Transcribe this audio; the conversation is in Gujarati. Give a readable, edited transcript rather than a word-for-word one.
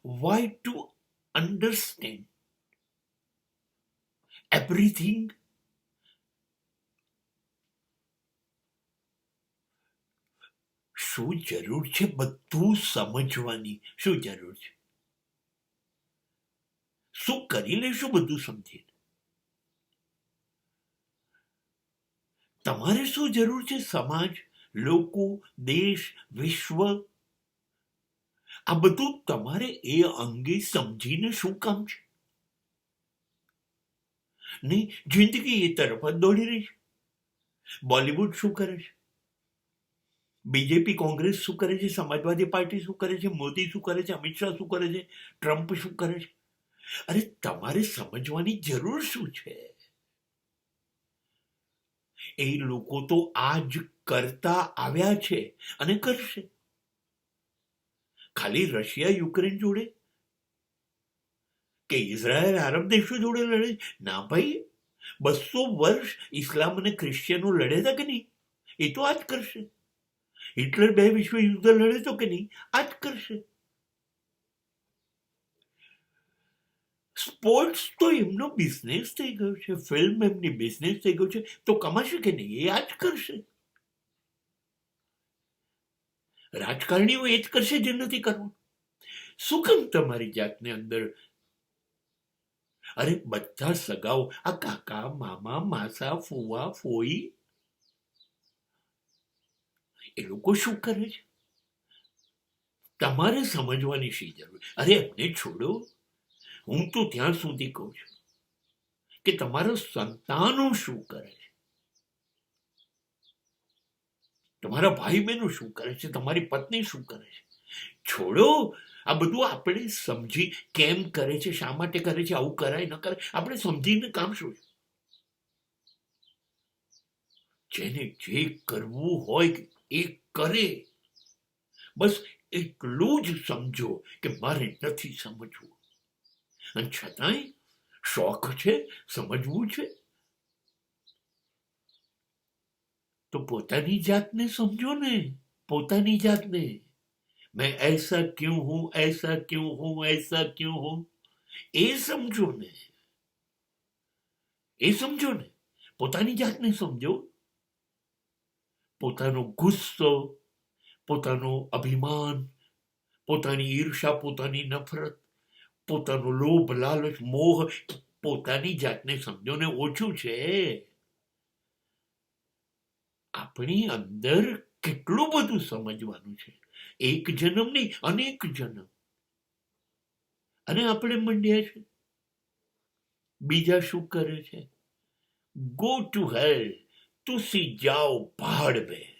why to understand everything? શું જરૂર છે બધું સમજવાની? શું જરૂર છે? શું કરી લેશું બધું સમજીને? તમારે શું જરૂર છે? સમાજ, લોકો, દેશ, વિશ્વ, આ બધું તમારે એ અંગે સમજીને શું કામ છે? નહીં, જિંદગી એ તરફ જ દોડી રહી છે. બોલિવૂડ શું કરે છે? બીજેપી કોંગ્રેસ શું કરે છે? સમાજવાદી પાર્ટી શું કરે છે? મોદી શું કરે છે? અમિત શાહ શું કરે છે? ટ્રમ્પ શું કરે છે? અરે તમારે સમજવાની જરૂર શું છે? એ લોકો તો આજ કરતા આવ્યા છે અને કરશે. ખાલી રશિયા યુક્રેન જોડે કે ઇઝરાયલ આરબ દેશો જોડે લડે? ના ભાઈ, 200 વર્ષ ઇસ્લામ અને ક્રિશ્ચિયનો લડે હતા કે નહીં? એ તો આજ કરશે. હિટલર 2 વિશ્વ યુદ્ધ લડે તો કે નહીં? આજ કરશે. સ્પોર્ટ્સ તો એમનો બિઝનેસ થઈ ગયો છે, ફિલ્મ એમની બિઝનેસ થઈ ગયો છે, તો કમાશે કે નહીં? એ આજ કરશે. રાજકારણીઓ એ જ કરશે જે નથી કરવું. શું કેમ તમારી જાતને અંદર? અરે બધા સગાઓ, આ કાકા, મામા, માસા, ફુવા, ફોઈ, એ લોકો શું કરે છે? તમારે સમજવાની શી જરૂર? અરે એમને છોડો. હું તો ત્યાં સુધી કહું છું કે તમારા સંતાનો શું કરે છે, તમારા ભાઈ બહેનો શું કરે છે, તમારી પત્ની શું કરે છે. છોડો આ બધું. આપણે સમજી કેમ કરે છે, શા માટે કરે છે, આવું કરાય ન કરાય, આપણે સમજીને કામ શું છે. જેને જે કરવું હોય એ કરે. બસ એટલું જ સમજો કે મારે નથી સમજવું, અને છતાંય શોખ છે, સમજવું છે. તો પોતાની જાતને સમજો ને, પોતાની જાતને. मैं ऐसा क्यों हूं, ऐसा क्यों हूं, ऐसा क्यों हूं, એ સમજો ને. એ સમજો ને. પોતાની જાતને સમજો. પોતાનો ગુસ્સો, પોતાનો અભિમાન, પોતાની ઈર્ષા, પોતાની નફરત, પોતાનો લોભ, લાલચ, મોહ, પોતાની જાતને સમજો ને. ઓછું છે. આપણી અંદર કેટલું બધું સમજવાનું છે. એક જન્મ નહીં, અનેક જન્મ. અને આપણે મંડ્યા છે બીજા શું કરે છે? ગો ટુ હેલ, તુસી જાઓ પહાડ में.